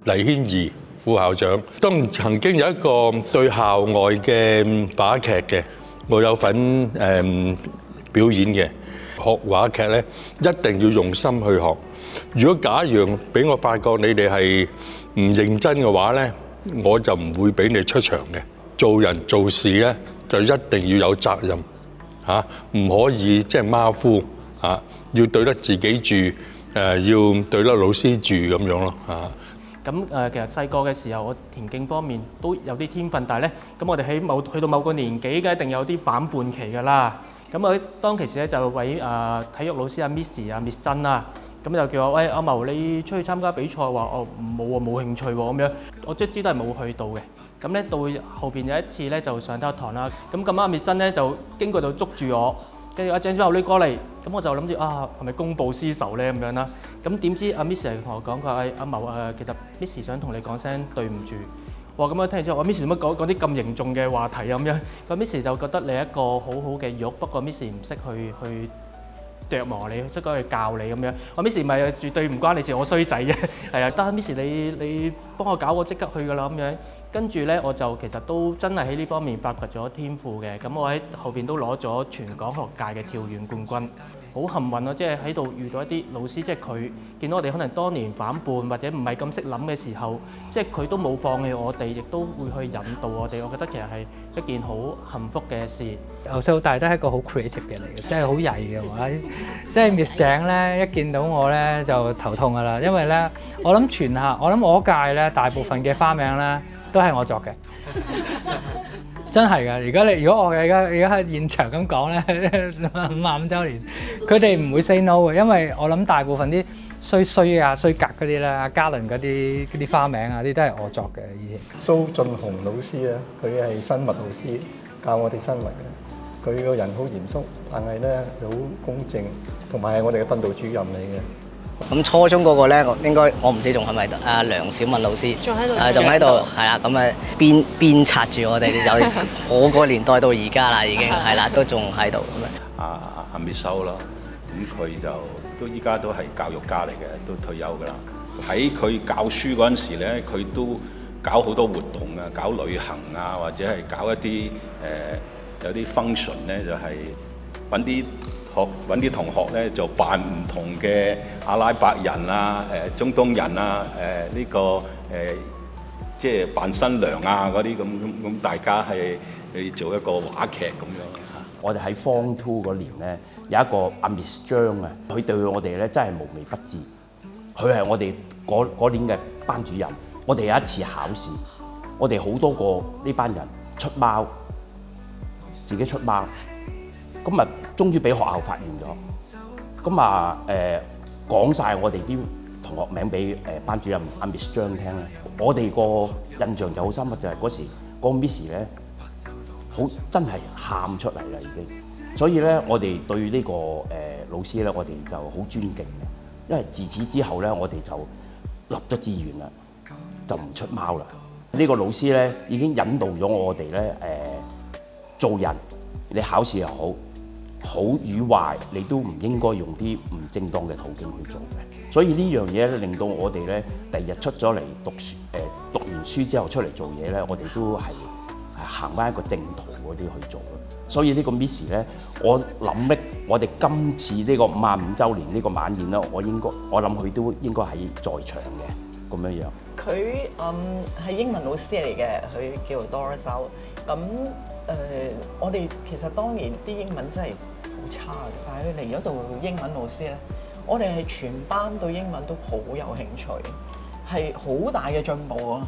黎軒怡副校長。當曾經有一個對校外嘅話劇嘅，我有份表演嘅。學話劇咧，一定要用心去學。如果假如俾我發覺你哋係唔認真嘅話咧，我就唔會俾你出場嘅。做人做事咧，就一定要有責任嚇，唔可以即係馬虎嚇，要對得自己住，要對得老師住咁樣咯嚇。咁其實細個嘅時候，我田徑方面都有啲天分，但係咧，咁我哋去到某個年紀嘅，一定有啲反叛期㗎啦。咁我當其時咧就位體育老師阿 Miss 曾啦，咁就叫我喂阿茂，你出去參加比賽，話哦冇啊，冇興趣喎咁樣，我即知都係冇去到嘅。咁咧到後邊有一次咧就上得堂啦，咁咁啱 Miss 曾咧就經過就捉住我，跟住阿鄭子豪你過嚟，咁我就諗住係咪公報私仇咧咁樣啦？咁點知阿 Miss 同我講佢話阿茂其實 Miss 想同你講聲對唔住。哇！咁樣聽完之後，我 Miss 點解講啲咁凝重嘅話題啊咁樣？個 Miss 就覺得你係一個好好嘅玉，不過 Miss 唔識去琢磨你，識去教你咁樣。我 Miss 咪絕對唔關你事，我衰仔啫。係啊，得 Miss 你幫我搞，我即刻去㗎啦咁樣。跟住咧，我就其實都真係喺呢方面發掘咗天賦嘅。咁我喺後邊都攞咗全港學界嘅跳遠冠軍，好幸運咯！即係喺度遇到一啲老師，即係佢見到我哋可能當年反叛或者唔係咁識諗嘅時候，即係佢都冇放棄我哋，亦都會去引導我哋。我覺得其實係一件好幸福嘅事。由細到大都係一個好 creative 嘅嚟嘅，即係好曳嘅話，即係 Miss 井咧一見到我咧就頭痛㗎啦，因為咧我諗我屆咧大部分嘅花名咧都係我作嘅，真係㗎。如果我而家喺現場咁講咧，55週年，佢哋唔會 say no 嘅，因為我諗大部分啲衰格嗰啲咧，阿嘉倫嗰啲花名啊，啲都係我作嘅以前。蘇俊雄老師啊，佢係生物老師，教我哋生物嘅。佢個人好嚴肅，但係咧好公正，同埋係我哋嘅訓導主任嚟嘅。咁初中嗰個咧，我唔知仲係咪阿梁小敏老師，仲喺度，係啦，咁鞭策住我哋，就我個年代到而家啦，已經係啦，都仲喺度咁樣。阿 Miss 修啦，咁佢就都依家都係教育家嚟嘅，都退休㗎啦。喺佢教書嗰陣時咧，佢都搞好多活動啊，搞旅行啊，或者係搞一啲有啲 function 咧，就係揾啲同學咧就扮唔同嘅阿拉伯人啊、中東人啊、即係扮新娘啊嗰啲咁，大家係去做一個話劇咁樣嚇。我哋喺 Form 2嗰年咧有一個阿 Miss 張啊，佢對我哋咧真係無微不至。佢係我哋嗰年嘅班主任。我哋有一次考試，我哋好多個呢班人自己出貓。咁啊，終於俾學校發現咗。咁啊，講晒我哋啲同學名俾班主任阿 Miss 張聽咧。我哋個印象就好深刻，就係嗰時個 Miss 咧，好真係喊出嚟啦已經。所以咧，我哋對呢個老師咧，我哋就好尊敬嘅。因為自此之後咧，我哋就立咗志願啦，就唔出貓啦。呢個老師咧已經引導咗我哋咧做人，你考試又好與壞，你都唔應該用啲唔正當嘅途徑去做嘅。所以呢樣嘢咧，令到我哋咧第日出咗嚟讀書，讀完書之後出嚟做嘢咧，我哋都係行翻一個正途嗰啲去做咯。所以呢個 Miss 咧，我諗咧，我哋今次呢個55週年呢個晚宴咧，我諗佢都應該喺在場嘅咁樣樣。佢係英文老師嚟嘅，佢叫 Doris Lau。咁我哋其實當年啲英文真係好差嘅，但係佢嚟咗做英文老師咧，我哋係全班對英文都好有興趣，係好大嘅進步啊！